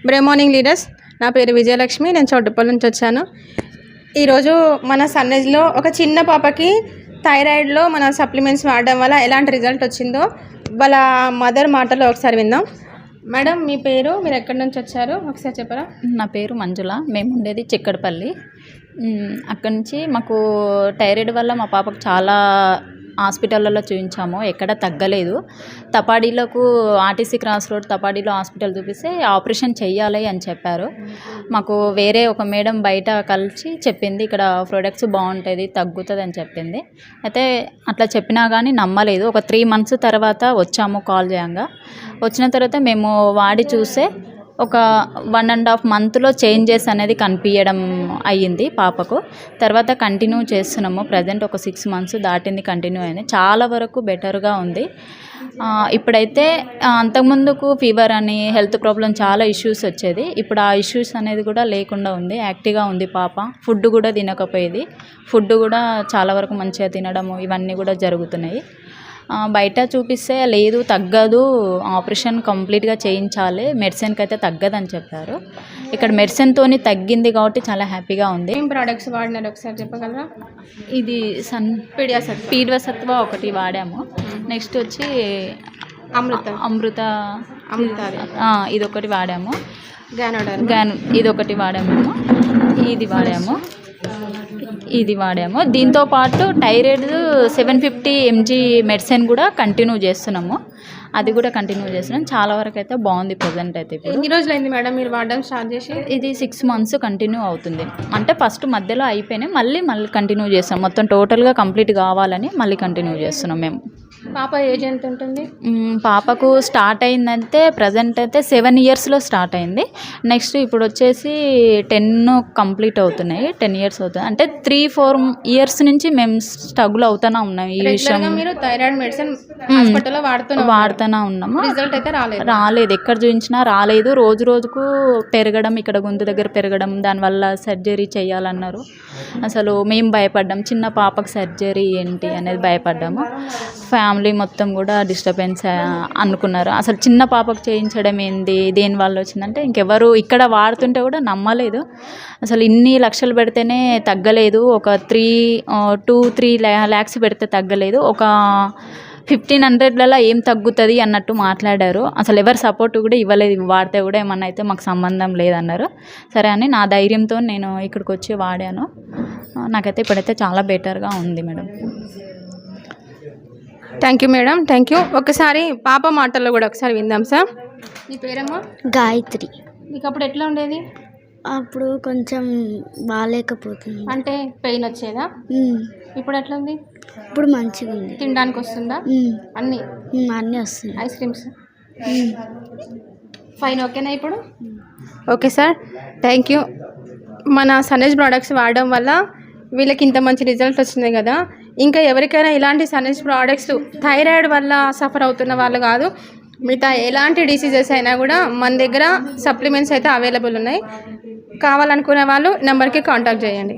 బ్రే morning leaders. నా పేరు విజయలక్ష్మి. నేను చౌటుప్పల్ నుంచి వచ్చాను. ఈరోజు మన సన్నేజ్లో ఒక చిన్న పాపకి థైరాయిడ్లో మన సప్లిమెంట్స్ వాడడం వల్ల ఎలాంటి రిజల్ట్ వచ్చిందో వాళ్ళ మదర్ మాటలో ఒకసారి విందాం. మేడం, మీ పేరు, మీరు ఎక్కడి నుంచి వచ్చారు ఒకసారి చెప్పరా? నా పేరు మంజుల. మేము ఉండేది చిక్కడపల్లి. అక్కడి నుంచి మాకు థైరాయిడ్ వల్ల మా పాపకు చాలా హాస్పిటళ్ళలో చూపించాము, ఎక్కడ తగ్గలేదు. తపాడీలకు ఆర్టీసీ క్రాస్ రోడ్ తపాడీలో హాస్పిటల్ చూపిస్తే ఆపరేషన్ చెయ్యాలి అని చెప్పారు. మాకు వేరే ఒక మేడం బయట కలిసి చెప్పింది, ఇక్కడ ప్రొడక్ట్స్ బాగుంటుంది, తగ్గుతుంది అని చెప్పింది. అయితే అట్లా చెప్పినా కానీ నమ్మలేదు. ఒక 3 months తర్వాత వచ్చాము కాల్ చేయంగా. వచ్చిన తర్వాత మేము వాడి చూస్తే ఒక 1.5 monthలో చేంజెస్ అనేది కనిపించడం అయ్యింది పాపకు. తర్వాత కంటిన్యూ చేస్తున్నాము. ప్రజెంట్ ఒక 6 months దాటింది, కంటిన్యూ అయింది. చాలా వరకు బెటర్గా ఉంది. ఇప్పుడైతే అంతకుముందుకు ఫీవర్ అని హెల్త్ ప్రాబ్లం చాలా ఇష్యూస్ వచ్చేది. ఇప్పుడు ఆ ఇష్యూస్ అనేది కూడా లేకుండా ఉంది. యాక్టివ్గా ఉంది పాప. ఫుడ్ కూడా తినకపోయేది. ఫుడ్ కూడా చాలా వరకు మంచిగా తినడము ఇవన్నీ కూడా జరుగుతున్నాయి. బయట చూపిస్తే లేదు, తగ్గదు, ఆపరేషన్ కంప్లీట్గా చేయించాలి, మెడిసిన్కి అయితే తగ్గదని చెప్పారు. ఇక్కడ మెడిసిన్తో తగ్గింది కాబట్టి చాలా హ్యాపీగా ఉంది. ఏం ప్రోడక్ట్స్ వాడినారు ఒకసారి చెప్పగలరా? ఇది పీడివసత్వ ఒకటి వాడాము. నెక్స్ట్ వచ్చి అమృత ఇదొకటి వాడాము. ఇదొకటి వాడాము. ఇది వాడాము. దీంతోపాటు థైరాయిడ్ 750 mg మెడిసిన్ కూడా కంటిన్యూ చేస్తున్నాము. అది కూడా కంటిన్యూ చేస్తున్నాం. చాలా వరకు అయితే బాగుంది. ప్రజెంట్ అయితే ఎన్ని రోజులైంది మేడం మీరు వాడడం స్టార్ట్ చేసి? ఇది 6 months కంటిన్యూ అవుతుంది. అంటే ఫస్ట్ మధ్యలో అయిపోయినాయి, మళ్ళీ కంటిన్యూ చేస్తాం. మొత్తం టోటల్గా కంప్లీట్ కావాలని మళ్ళీ కంటిన్యూ చేస్తున్నాం మేము. పాప ఏజ్ ఎంత ఉంటుంది? పాపకు స్టార్ట్ అయిందంటే ప్రజెంట్ అయితే 7 yearsలో స్టార్ట్ అయింది. నెక్స్ట్ ఇప్పుడు వచ్చేసి 10 కంప్లీట్ అవుతున్నాయి. 10 years అవుతుంది. అంటే 3-4 years నుంచి మేము స్ట్రగుల్ అవుతూనే ఉన్నాం ఈ విషయం. మీరు థైరాయిడ్ మెడిసిన్ హాస్పిటల్లో వాడుతూనే ఉన్నాము. రిజల్ట్ అయితే రాలేదు. ఎక్కడ చూపించినా రాలేదు. రోజు రోజుకు పెరగడం, ఇక్కడ గొంతు దగ్గర పెరగడం, దానివల్ల సర్జరీ చేయాలన్నారు. అసలు మేము భయపడ్డాం. చిన్న పాపకు సర్జరీ ఏంటి అనేది భయపడ్డాము. ఫ్యామిలీ మొత్తం కూడా డిస్టర్బెన్స్ అనుకున్నారు. అసలు చిన్న పాపకు చేయించడం ఏంది, దేనివల్ల వచ్చిందంటే ఇంకెవరు ఇక్కడ వాడుతుంటే కూడా నమ్మలేదు. అసలు ఇన్ని లక్షలు పెడితేనే తగ్గలేదు, ఒక 2-3 lakhs పెడితే తగ్గలేదు, ఒక 1500లలో ఏం తగ్గుతుంది అన్నట్టు మాట్లాడారు. అసలు ఎవరు సపోర్ట్ కూడా ఇవ్వలేదు. వాడితే కూడా ఏమన్నా అయితే మాకు సంబంధం లేదన్నారు. సరే అని నా ధైర్యంతో నేను ఇక్కడికి వచ్చి వాడాను. నాకైతే ఇప్పుడైతే చాలా బెటర్గా ఉంది madam. Thank you madam, thank you. ఒకసారి పాప మాటల్లో కూడా ఒకసారి విందాం సార్. మీ పేరమ్మా? గాయత్రి. మీకు అప్పుడు ఎట్లా ఉండేది? అప్పుడు కొంచెం బాగాలేకపోతుంది. అంటే పెయిన్ వచ్చేదా? ఇప్పుడు ఎట్లా ఉంది? ఇప్పుడు మంచిగా ఉంది. తినడానికి వస్తుందా? అన్నీ వస్తుంది. Ice creams fine. ఓకేనా ఇప్పుడు? Okay sir, thank you. మన సన్నేజ్ ప్రోడక్ట్స్ వాడడం వల్ల వీళ్ళకి ఇంత మంచి రిజల్ట్ వచ్చింది కదా. ఇంకా ఎవరికైనా ఇలాంటి సన్నేజ్ ప్రోడక్ట్స్ థైరాయిడ్ వల్ల సఫర్ అవుతున్న వాళ్ళు కాదు, మిగతా ఎలాంటి డిసీజెస్ అయినా కూడా మన దగ్గర సప్లిమెంట్స్ అయితే అవైలబుల్ ఉన్నాయి. కావాలనుకునే వాళ్ళు నెంబర్కి కాంటాక్ట్ చేయండి.